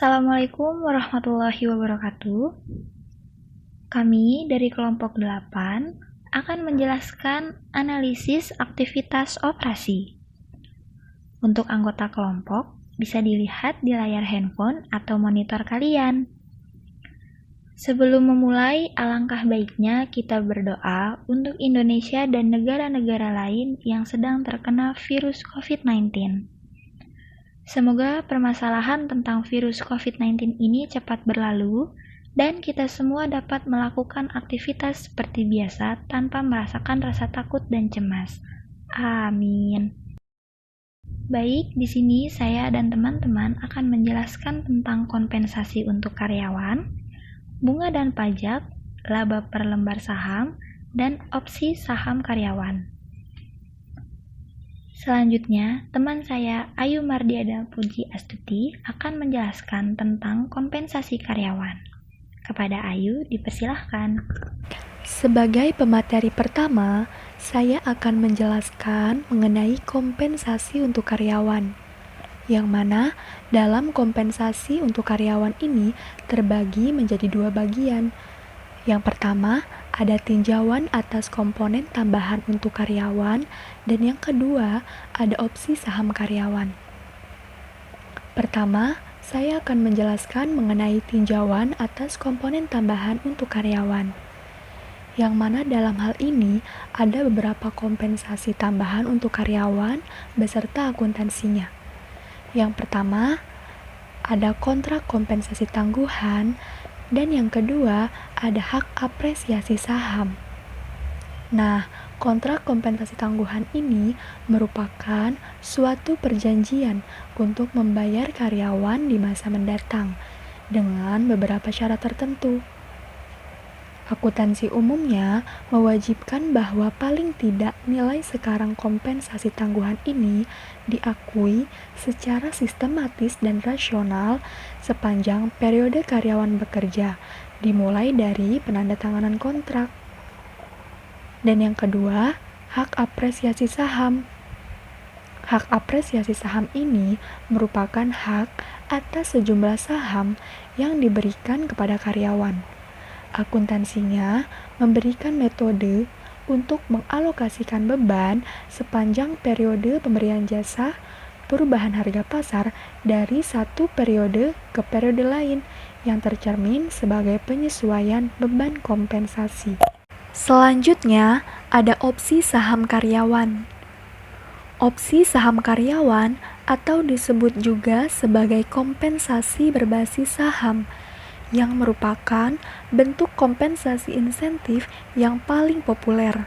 Assalamualaikum warahmatullahi wabarakatuh. Kami dari kelompok 8 akan menjelaskan analisis aktivitas operasi. Untuk anggota kelompok bisa dilihat di layar handphone atau monitor kalian. Sebelum memulai, alangkah baiknya kita berdoa untuk Indonesia dan negara-negara lain yang sedang terkena virus COVID-19. Semoga permasalahan tentang virus COVID-19 ini cepat berlalu dan kita semua dapat melakukan aktivitas seperti biasa tanpa merasakan rasa takut dan cemas. Amin. Baik, di sini saya dan teman-teman akan menjelaskan tentang kompensasi untuk karyawan, bunga dan pajak, laba per lembar saham, dan opsi saham karyawan. Selanjutnya, teman saya Ayu Mardiada Puji Astuti akan menjelaskan tentang kompensasi karyawan. Kepada Ayu, dipersilahkan. Sebagai pemateri pertama, saya akan menjelaskan mengenai kompensasi untuk karyawan, yang mana dalam kompensasi untuk karyawan ini terbagi menjadi dua bagian. Yang pertama, ada tinjauan atas komponen tambahan untuk karyawan, dan yang kedua, ada opsi saham karyawan. Pertama, saya akan menjelaskan mengenai tinjauan atas komponen tambahan untuk karyawan, yang mana dalam hal ini ada beberapa kompensasi tambahan untuk karyawan beserta akuntansinya. Yang pertama, ada kontrak kompensasi tangguhan, dan yang kedua, ada hak apresiasi saham. Nah, kontrak kompensasi tangguhan ini merupakan suatu perjanjian untuk membayar karyawan di masa mendatang dengan beberapa syarat tertentu. Akuntansi umumnya mewajibkan bahwa paling tidak nilai sekarang kompensasi tangguhan ini diakui secara sistematis dan rasional sepanjang periode karyawan bekerja, dimulai dari penandatanganan kontrak. Dan yang kedua, hak apresiasi saham. Hak apresiasi saham ini merupakan hak atas sejumlah saham yang diberikan kepada karyawan. Akuntansinya memberikan metode untuk mengalokasikan beban sepanjang periode pemberian jasa perubahan harga pasar dari satu periode ke periode lain yang tercermin sebagai penyesuaian beban kompensasi. Selanjutnya, ada opsi saham karyawan. Opsi saham karyawan atau disebut juga sebagai kompensasi berbasis saham yang merupakan bentuk kompensasi insentif yang paling populer.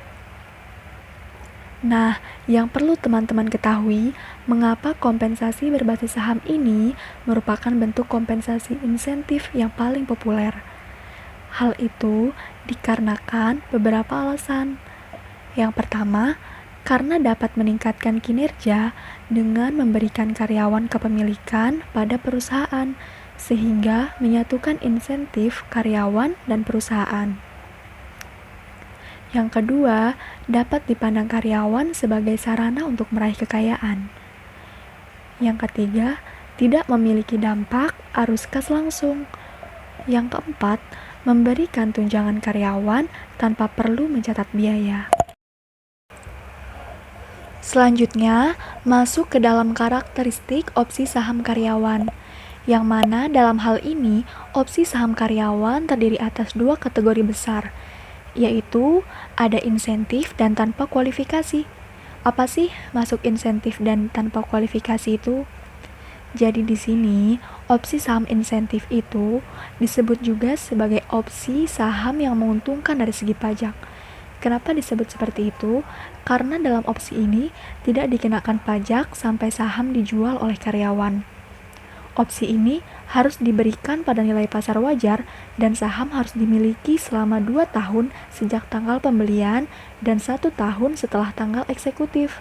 Nah, yang perlu teman-teman ketahui, mengapa kompensasi berbasis saham ini merupakan bentuk kompensasi insentif yang paling populer. Hal itu dikarenakan beberapa alasan. Yang pertama, karena dapat meningkatkan kinerja dengan memberikan karyawan kepemilikan pada perusahaan, sehingga menyatukan insentif karyawan dan perusahaan. Yang kedua, dapat dipandang karyawan sebagai sarana untuk meraih kekayaan. Yang ketiga, tidak memiliki dampak arus kas langsung. Yang keempat, memberikan tunjangan karyawan tanpa perlu mencatat biaya. Selanjutnya, masuk ke dalam karakteristik opsi saham karyawan, yang mana dalam hal ini opsi saham karyawan terdiri atas dua kategori besar, yaitu ada insentif dan tanpa kualifikasi. Apa sih masuk insentif dan tanpa kualifikasi itu? Jadi di sini opsi saham insentif itu disebut juga sebagai opsi saham yang menguntungkan dari segi pajak. Kenapa disebut seperti itu? Karena dalam opsi ini tidak dikenakan pajak sampai saham dijual oleh karyawan. Opsi ini harus diberikan pada nilai pasar wajar dan saham harus dimiliki selama 2 tahun sejak tanggal pembelian dan 1 tahun setelah tanggal eksekutif.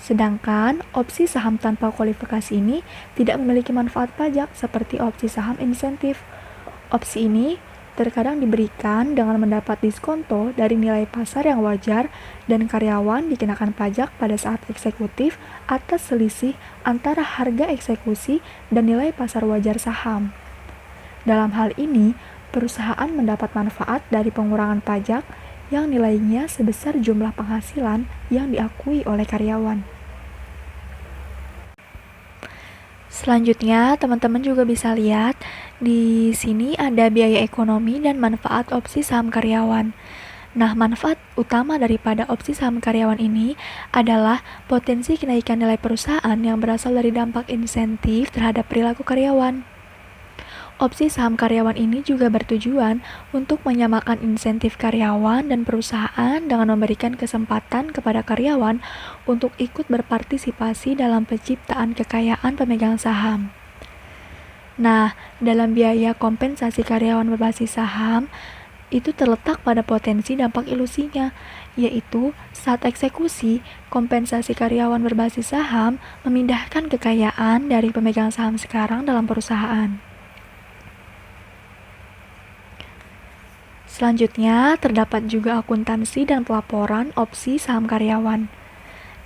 Sedangkan opsi saham tanpa kualifikasi ini tidak memiliki manfaat pajak seperti opsi saham insentif. Opsi ini terkadang diberikan dengan mendapat diskonto dari nilai pasar yang wajar dan karyawan dikenakan pajak pada saat eksekutif atas selisih antara harga eksekusi dan nilai pasar wajar saham. Dalam hal ini, perusahaan mendapat manfaat dari pengurangan pajak yang nilainya sebesar jumlah penghasilan yang diakui oleh karyawan. Selanjutnya, teman-teman juga bisa lihat di sini ada biaya ekonomi dan manfaat opsi saham karyawan. Nah, manfaat utama daripada opsi saham karyawan ini adalah potensi kenaikan nilai perusahaan yang berasal dari dampak insentif terhadap perilaku karyawan. Opsi saham karyawan ini juga bertujuan untuk menyamakan insentif karyawan dan perusahaan dengan memberikan kesempatan kepada karyawan untuk ikut berpartisipasi dalam penciptaan kekayaan pemegang saham. Nah, dalam biaya kompensasi karyawan berbasis saham, itu terletak pada potensi dampak ilusinya, yaitu saat eksekusi, kompensasi karyawan berbasis saham memindahkan kekayaan dari pemegang saham sekarang dalam perusahaan. Selanjutnya, terdapat juga akuntansi dan pelaporan opsi saham karyawan.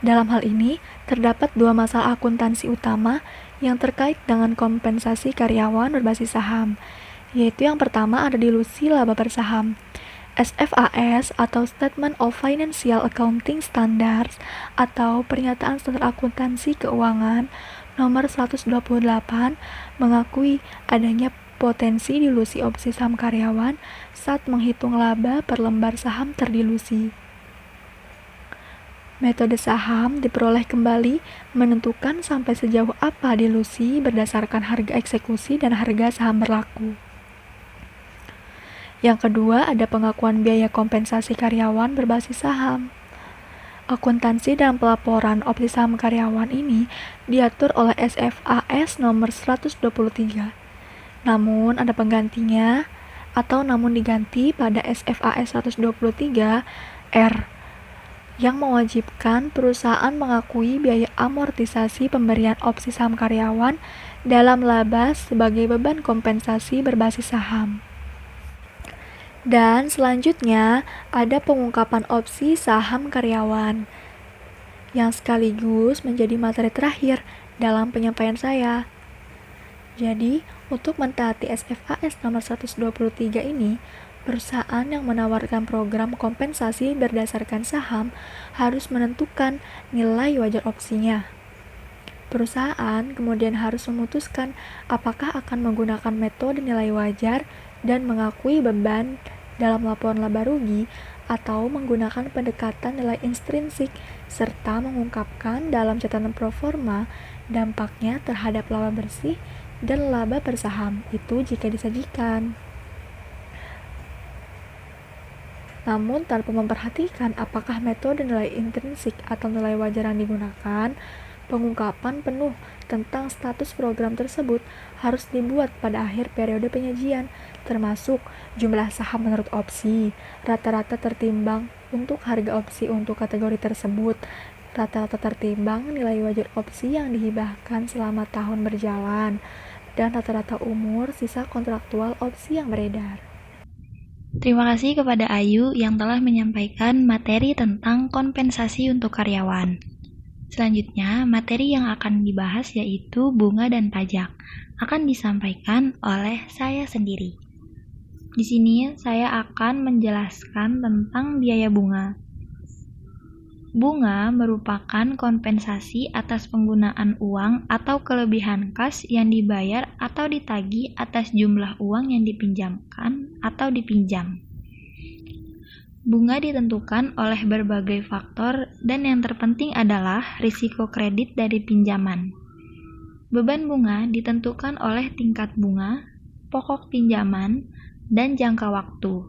Dalam hal ini, terdapat dua masalah akuntansi utama yang terkait dengan kompensasi karyawan berbasis saham, yaitu yang pertama ada dilusi laba per saham. SFAS atau Statement of Financial Accounting Standards atau Pernyataan Standar Akuntansi Keuangan nomor 128 mengakui adanya potensi dilusi opsi saham karyawan saat menghitung laba per lembar saham terdilusi. Metode saham diperoleh kembali menentukan sampai sejauh apa dilusi berdasarkan harga eksekusi dan harga saham berlaku. Yang kedua, ada pengakuan biaya kompensasi karyawan berbasis saham. Akuntansi dan pelaporan opsi saham karyawan ini diatur oleh SFAS nomor 123. Namun ada penggantinya atau namun diganti pada SFAS 123 R yang mewajibkan perusahaan mengakui biaya amortisasi pemberian opsi saham karyawan dalam laba sebagai beban kompensasi berbasis saham. Dan selanjutnya ada pengungkapan opsi saham karyawan yang sekaligus menjadi materi terakhir dalam penyampaian saya. Jadi, untuk mentaati SFAS nomor 123 ini, perusahaan yang menawarkan program kompensasi berdasarkan saham harus menentukan nilai wajar opsinya. Perusahaan kemudian harus memutuskan apakah akan menggunakan metode nilai wajar dan mengakui beban dalam laporan laba rugi atau menggunakan pendekatan nilai intrinsik serta mengungkapkan dalam catatan proforma dampaknya terhadap laba bersih dan laba per saham itu jika disajikan. Namun tanpa memperhatikan apakah metode nilai intrinsik atau nilai wajar yang digunakan, pengungkapan penuh tentang status program tersebut harus dibuat pada akhir periode penyajian, termasuk jumlah saham menurut opsi, rata-rata tertimbang untuk harga opsi untuk kategori tersebut, rata-rata tertimbang nilai wajar opsi yang dihibahkan selama tahun berjalan, dan rata-rata umur sisa kontraktual opsi yang beredar. Terima kasih kepada Ayu yang telah menyampaikan materi tentang kompensasi untuk karyawan. Selanjutnya, materi yang akan dibahas yaitu bunga dan pajak. Akan disampaikan oleh saya sendiri. Di sini saya akan menjelaskan tentang biaya bunga. Bunga merupakan kompensasi atas penggunaan uang atau kelebihan kas yang dibayar atau ditagih atas jumlah uang yang dipinjamkan atau dipinjam. Bunga ditentukan oleh berbagai faktor dan yang terpenting adalah risiko kredit dari pinjaman. Beban bunga ditentukan oleh tingkat bunga, pokok pinjaman, dan jangka waktu.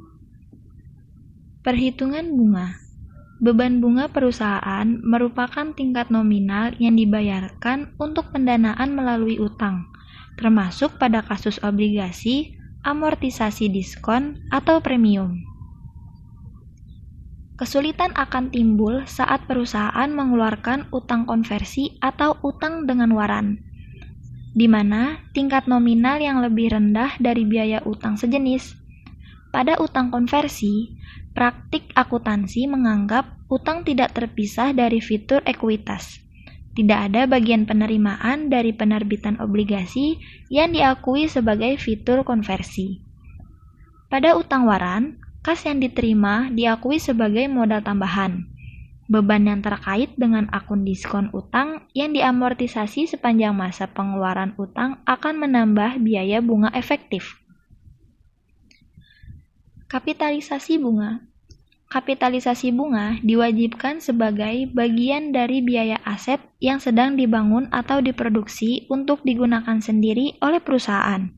Perhitungan bunga. Beban bunga perusahaan merupakan tingkat nominal yang dibayarkan untuk pendanaan melalui utang, termasuk pada kasus obligasi, amortisasi diskon, atau premium. Kesulitan akan timbul saat perusahaan mengeluarkan utang konversi atau utang dengan waran, di mana tingkat nominal yang lebih rendah dari biaya utang sejenis. Pada utang konversi, praktik akuntansi menganggap utang tidak terpisah dari fitur ekuitas. Tidak ada bagian penerimaan dari penerbitan obligasi yang diakui sebagai fitur konversi. Pada utang waran, kas yang diterima diakui sebagai modal tambahan. Beban yang terkait dengan akun diskon utang yang diamortisasi sepanjang masa pengeluaran utang akan menambah biaya bunga efektif. Kapitalisasi bunga. Kapitalisasi bunga diwajibkan sebagai bagian dari biaya aset yang sedang dibangun atau diproduksi untuk digunakan sendiri oleh perusahaan.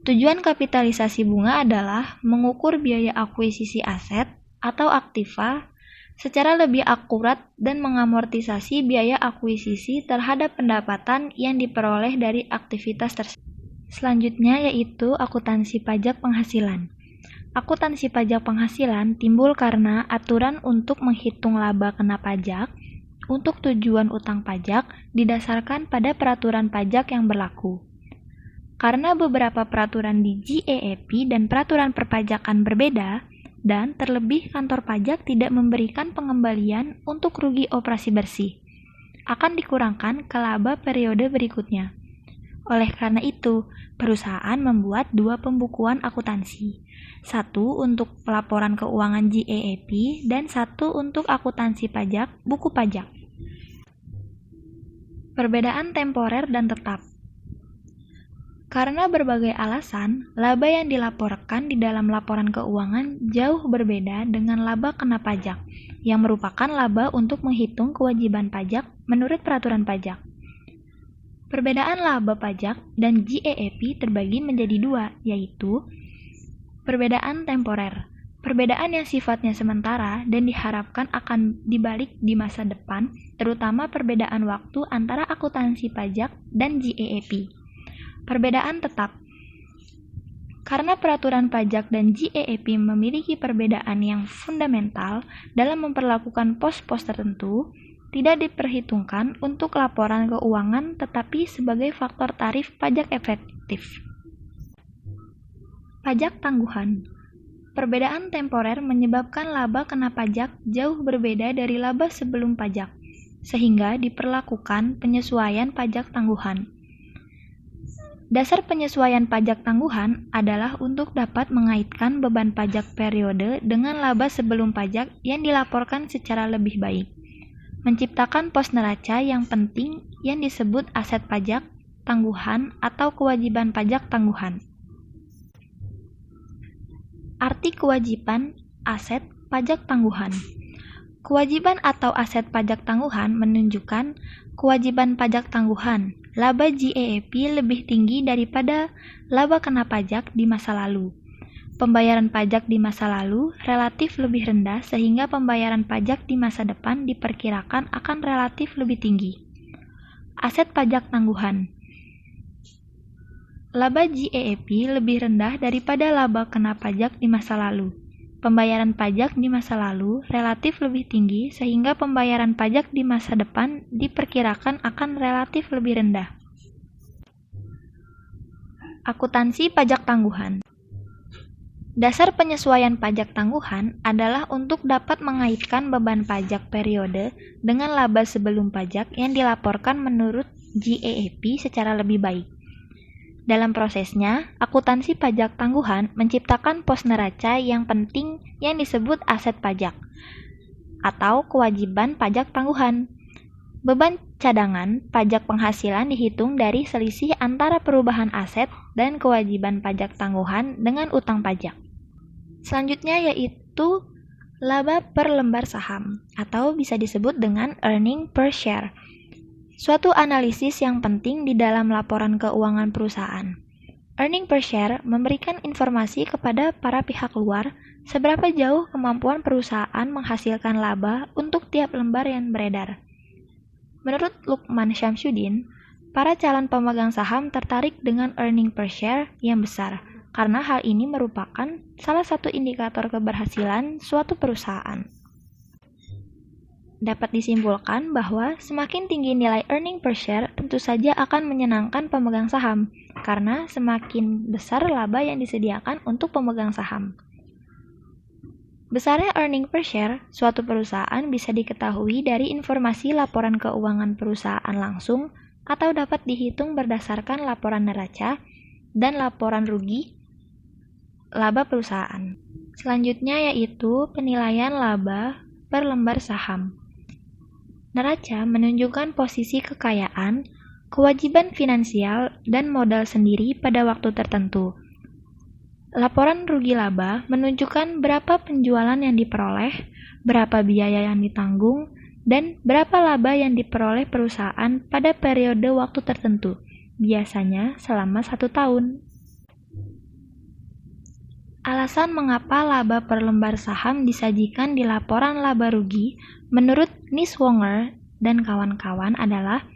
Tujuan kapitalisasi bunga adalah mengukur biaya akuisisi aset atau aktiva secara lebih akurat dan mengamortisasi biaya akuisisi terhadap pendapatan yang diperoleh dari aktivitas tersebut. Selanjutnya yaitu akuntansi pajak penghasilan. Akuntansi pajak penghasilan timbul karena aturan untuk menghitung laba kena pajak untuk tujuan utang pajak didasarkan pada peraturan pajak yang berlaku. Karena beberapa peraturan di GAAP dan peraturan perpajakan berbeda, dan terlebih kantor pajak tidak memberikan pengembalian untuk rugi operasi bersih, akan dikurangkan ke laba periode berikutnya. Oleh karena itu, perusahaan membuat dua pembukuan akuntansi, satu untuk pelaporan keuangan GAAP dan satu untuk akuntansi pajak, buku pajak. Perbedaan temporer dan tetap. Karena berbagai alasan, laba yang dilaporkan di dalam laporan keuangan jauh berbeda dengan laba kena pajak, yang merupakan laba untuk menghitung kewajiban pajak menurut peraturan pajak. Perbedaan laba pajak dan GAAP terbagi menjadi dua, yaitu perbedaan temporer, perbedaan yang sifatnya sementara dan diharapkan akan dibalik di masa depan, terutama perbedaan waktu antara akuntansi pajak dan GAAP. Perbedaan tetap. Karena peraturan pajak dan GAAP memiliki perbedaan yang fundamental dalam memperlakukan pos-pos tertentu, tidak diperhitungkan untuk laporan keuangan tetapi sebagai faktor tarif pajak efektif. Pajak tangguhan. Perbedaan temporer menyebabkan laba kena pajak jauh berbeda dari laba sebelum pajak, sehingga diperlakukan penyesuaian pajak tangguhan. Dasar penyesuaian pajak tangguhan adalah untuk dapat mengaitkan beban pajak periode dengan laba sebelum pajak yang dilaporkan secara lebih baik, menciptakan pos neraca yang penting yang disebut aset pajak tangguhan atau kewajiban pajak tangguhan. Arti kewajiban aset pajak tangguhan. Kewajiban atau aset pajak tangguhan menunjukkan kewajiban pajak tangguhan. Laba GAAP lebih tinggi daripada laba kena pajak di masa lalu. Pembayaran pajak di masa lalu relatif lebih rendah sehingga pembayaran pajak di masa depan diperkirakan akan relatif lebih tinggi. Aset pajak tangguhan. Laba GAAP lebih rendah daripada laba kena pajak di masa lalu. Pembayaran pajak di masa lalu relatif lebih tinggi sehingga pembayaran pajak di masa depan diperkirakan akan relatif lebih rendah. Akuntansi pajak tangguhan. Dasar penyesuaian pajak tangguhan adalah untuk dapat mengaitkan beban pajak periode dengan laba sebelum pajak yang dilaporkan menurut GAAP secara lebih baik. Dalam prosesnya, akuntansi pajak tangguhan menciptakan pos neraca yang penting yang disebut aset pajak atau kewajiban pajak tangguhan. Beban cadangan pajak penghasilan dihitung dari selisih antara perubahan aset dan kewajiban pajak tangguhan dengan utang pajak. Selanjutnya yaitu laba per lembar saham atau bisa disebut dengan earning per share. Suatu analisis yang penting di dalam laporan keuangan perusahaan. Earning per share memberikan informasi kepada para pihak luar seberapa jauh kemampuan perusahaan menghasilkan laba untuk tiap lembar yang beredar. Menurut Lukman Syamsuddin, para calon pemegang saham tertarik dengan earning per share yang besar karena hal ini merupakan salah satu indikator keberhasilan suatu perusahaan. Dapat disimpulkan bahwa semakin tinggi nilai earning per share tentu saja akan menyenangkan pemegang saham, karena semakin besar laba yang disediakan untuk pemegang saham. Besarnya earning per share suatu perusahaan bisa diketahui dari informasi laporan keuangan perusahaan langsung atau dapat dihitung berdasarkan laporan neraca dan laporan rugi laba perusahaan. Selanjutnya yaitu penilaian laba per lembar saham. Neraca menunjukkan posisi kekayaan, kewajiban finansial, dan modal sendiri pada waktu tertentu. Laporan rugi laba menunjukkan berapa penjualan yang diperoleh, berapa biaya yang ditanggung, dan berapa laba yang diperoleh perusahaan pada periode waktu tertentu, biasanya selama 1 tahun. Alasan mengapa laba per lembar saham disajikan di laporan laba rugi menurut Niswonger dan kawan-kawan adalah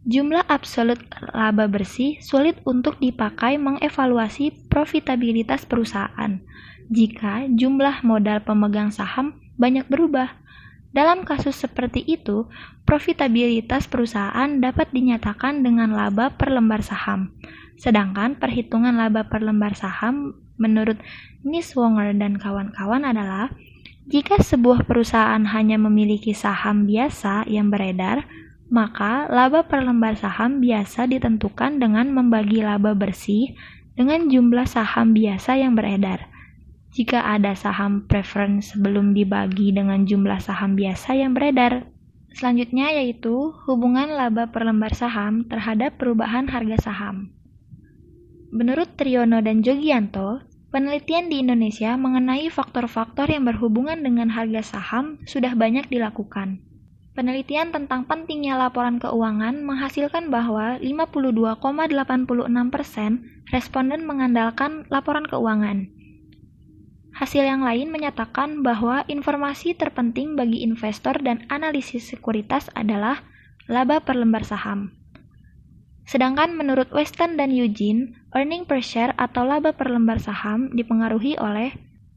jumlah absolut laba bersih sulit untuk dipakai mengevaluasi profitabilitas perusahaan jika jumlah modal pemegang saham banyak berubah. Dalam kasus seperti itu, profitabilitas perusahaan dapat dinyatakan dengan laba per lembar saham. Sedangkan perhitungan laba per lembar saham menurut Niswonger dan kawan-kawan adalah jika sebuah perusahaan hanya memiliki saham biasa yang beredar, maka laba per lembar saham biasa ditentukan dengan membagi laba bersih dengan jumlah saham biasa yang beredar. Jika ada saham preference sebelum dibagi dengan jumlah saham biasa yang beredar. Selanjutnya yaitu hubungan laba per lembar saham terhadap perubahan harga saham. Menurut Triyono dan Jogianto, penelitian di Indonesia mengenai faktor-faktor yang berhubungan dengan harga saham sudah banyak dilakukan. Penelitian tentang pentingnya laporan keuangan menghasilkan bahwa 52,86% responden mengandalkan laporan keuangan. Hasil yang lain menyatakan bahwa informasi terpenting bagi investor dan analisis sekuritas adalah laba per lembar saham. Sedangkan menurut Weston dan Eugene, earning per share atau laba per lembar saham dipengaruhi oleh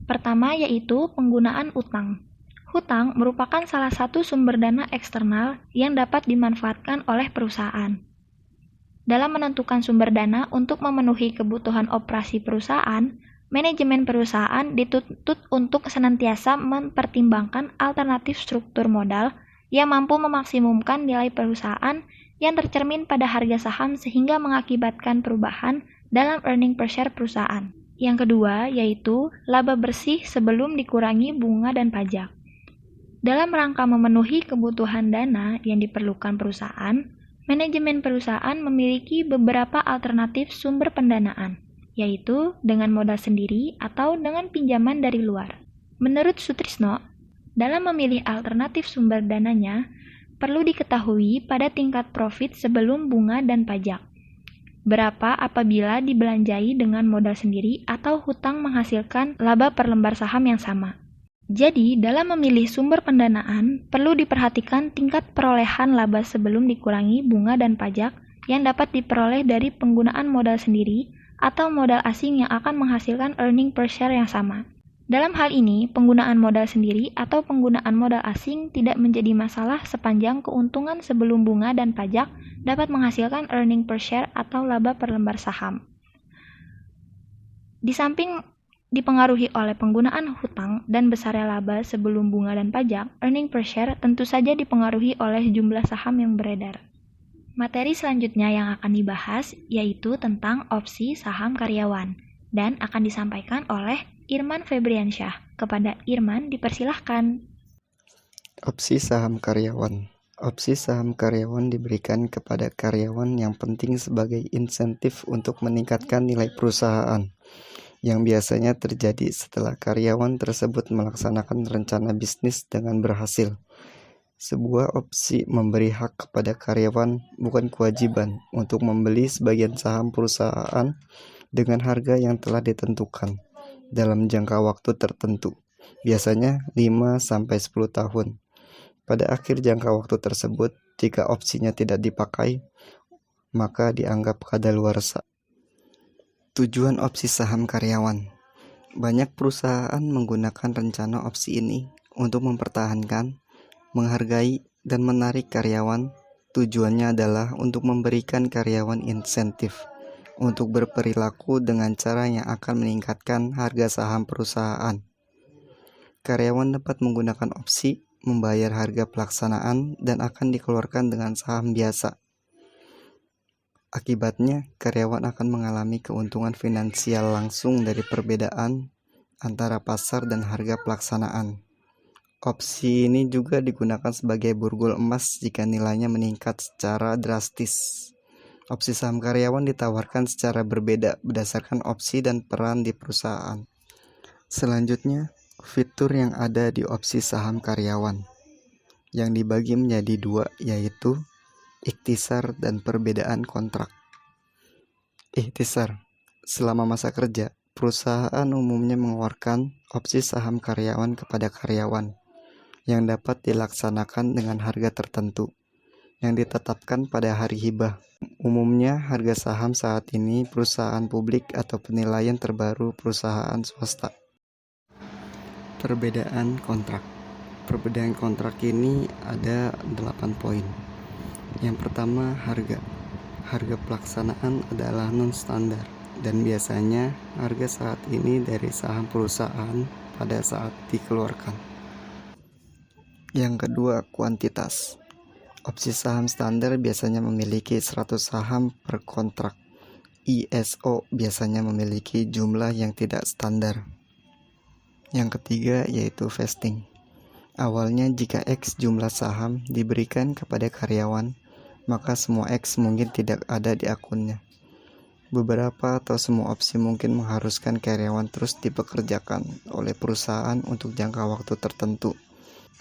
pertama yaitu penggunaan utang. Hutang merupakan salah satu sumber dana eksternal yang dapat dimanfaatkan oleh perusahaan. Dalam menentukan sumber dana untuk memenuhi kebutuhan operasi perusahaan, manajemen perusahaan dituntut untuk senantiasa mempertimbangkan alternatif struktur modal yang mampu memaksimumkan nilai perusahaan yang tercermin pada harga saham sehingga mengakibatkan perubahan dalam earning per share perusahaan. Yang kedua yaitu laba bersih sebelum dikurangi bunga dan pajak. Dalam rangka memenuhi kebutuhan dana yang diperlukan perusahaan, manajemen perusahaan memiliki beberapa alternatif sumber pendanaan, yaitu dengan modal sendiri atau dengan pinjaman dari luar. Menurut Sutrisno, dalam memilih alternatif sumber dananya, perlu diketahui pada tingkat profit sebelum bunga dan pajak. Berapa apabila dibelanjai dengan modal sendiri atau hutang menghasilkan laba per lembar saham yang sama. Jadi, dalam memilih sumber pendanaan, perlu diperhatikan tingkat perolehan laba sebelum dikurangi bunga dan pajak yang dapat diperoleh dari penggunaan modal sendiri atau modal asing yang akan menghasilkan earning per share yang sama. Dalam hal ini, penggunaan modal sendiri atau penggunaan modal asing tidak menjadi masalah sepanjang keuntungan sebelum bunga dan pajak dapat menghasilkan earning per share atau laba per lembar saham. Di samping dipengaruhi oleh penggunaan hutang dan besarnya laba sebelum bunga dan pajak, earning per share tentu saja dipengaruhi oleh jumlah saham yang beredar. Materi selanjutnya yang akan dibahas yaitu tentang opsi saham karyawan dan akan disampaikan oleh Irman Febriansyah. Kepada Irman dipersilahkan. Opsi saham karyawan. Opsi saham karyawan diberikan kepada karyawan yang penting sebagai insentif untuk meningkatkan nilai perusahaan, yang biasanya terjadi setelah karyawan tersebut melaksanakan rencana bisnis dengan berhasil. Sebuah opsi memberi hak kepada karyawan, bukan kewajiban, untuk membeli sebagian saham perusahaan dengan harga yang telah ditentukan dalam jangka waktu tertentu, biasanya 5-10 tahun. Pada akhir jangka waktu tersebut, jika opsinya tidak dipakai, maka dianggap kadaluarsa. Tujuan opsi saham karyawan. Banyak perusahaan menggunakan rencana opsi ini untuk mempertahankan menghargai, dan menarik karyawan. Tujuannya adalah untuk memberikan karyawan insentif untuk berperilaku dengan cara yang akan meningkatkan harga saham perusahaan. Karyawan dapat menggunakan opsi, membayar harga pelaksanaan, dan akan dikeluarkan dengan saham biasa. Akibatnya, karyawan akan mengalami keuntungan finansial langsung dari perbedaan antara pasar dan harga pelaksanaan. Opsi ini juga digunakan sebagai borgol emas jika nilainya meningkat secara drastis. Opsi saham karyawan ditawarkan secara berbeda berdasarkan opsi dan peran di perusahaan. Selanjutnya, fitur yang ada di opsi saham karyawan yang dibagi menjadi dua, yaitu ikhtisar dan perbedaan kontrak. Ikhtisar. Selama masa kerja, perusahaan umumnya mengeluarkan opsi saham karyawan kepada karyawan yang dapat dilaksanakan dengan harga tertentu yang ditetapkan pada hari hibah. Umumnya harga saham saat ini perusahaan publik atau penilaian terbaru perusahaan swasta. Perbedaan kontrak. Perbedaan kontrak ini ada 8 poin. Yang pertama, harga. Harga pelaksanaan adalah non-standar dan biasanya harga saat ini dari saham perusahaan pada saat dikeluarkan. Yang kedua, kuantitas. Opsi saham standar biasanya memiliki 100 saham per kontrak. ISO biasanya memiliki jumlah yang tidak standar. Yang ketiga yaitu vesting. Awalnya jika X jumlah saham diberikan kepada karyawan, maka semua X mungkin tidak ada di akunnya. Beberapa atau semua opsi mungkin mengharuskan karyawan terus dipekerjakan oleh perusahaan untuk jangka waktu tertentu.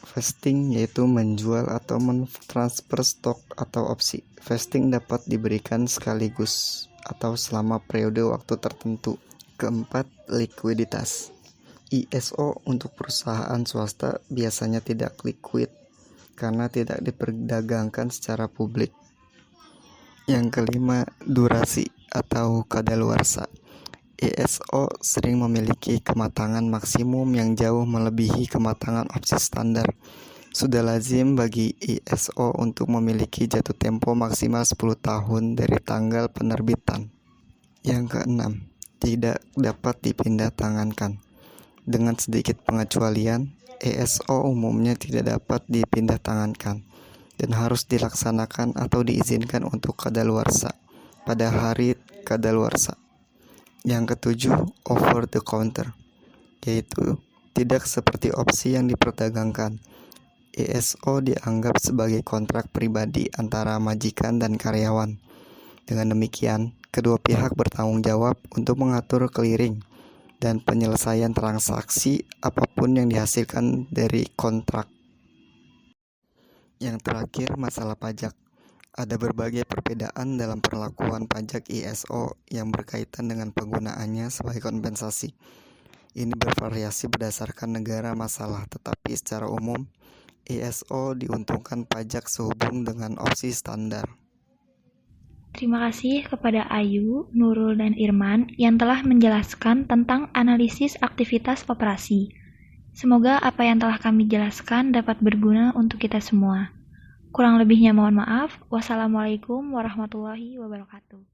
Vesting yaitu menjual atau mentransfer stok atau opsi. Vesting dapat diberikan sekaligus atau selama periode waktu tertentu. Keempat, likuiditas. ISO untuk perusahaan swasta biasanya tidak liquid karena tidak diperdagangkan secara publik. Yang kelima, durasi atau kadaluarsa. ISO sering memiliki kematangan maksimum yang jauh melebihi kematangan opsi standar. Sudah lazim bagi ISO untuk memiliki jatuh tempo maksimal 10 tahun dari tanggal penerbitan. Yang keenam, tidak dapat dipindah tangankan. Dengan sedikit pengecualian, ISO umumnya tidak dapat dipindah tangankan dan harus dilaksanakan atau diizinkan untuk kadaluarsa pada hari kadaluarsa. Yang ketujuh, over the counter, yaitu tidak seperti opsi yang diperdagangkan. ISO dianggap sebagai kontrak pribadi antara majikan dan karyawan. Dengan demikian, kedua pihak bertanggung jawab untuk mengatur clearing dan penyelesaian transaksi apapun yang dihasilkan dari kontrak. Yang terakhir, masalah pajak. Ada berbagai perbedaan dalam perlakuan pajak ISO yang berkaitan dengan penggunaannya sebagai kompensasi. Ini bervariasi berdasarkan negara masalah, tetapi secara umum ISO diuntungkan pajak sehubung dengan opsi standar. Terima kasih kepada Ayu, Nurul, dan Irman yang telah menjelaskan tentang analisis aktivitas operasi. Semoga apa yang telah kami jelaskan dapat berguna untuk kita semua. Kurang lebihnya mohon maaf. Wassalamualaikum warahmatullahi wabarakatuh.